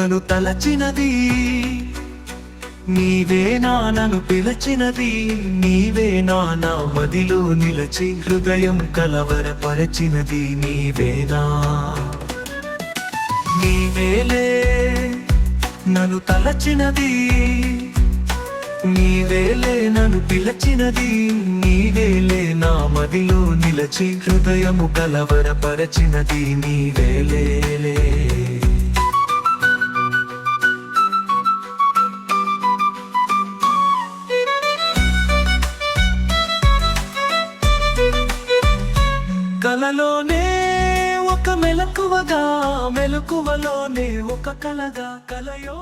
నన్ను తలచినది నీవేనా, నన్ను పిలచినది నీవేనా, నా మదిలో నిలచి హృదయం కలవరపరచినది నీవేనా. నీవేలే నన్ను తలచినది నీవేలే, నన్ను పిలచినది నీవేలే, నా మదిలో నిలచి హృదయము కలవరపరచినది నీవేలే. కలలోనే ఒక మెలకువగా, మెలకువలోనే ఒక కలగా, కలయో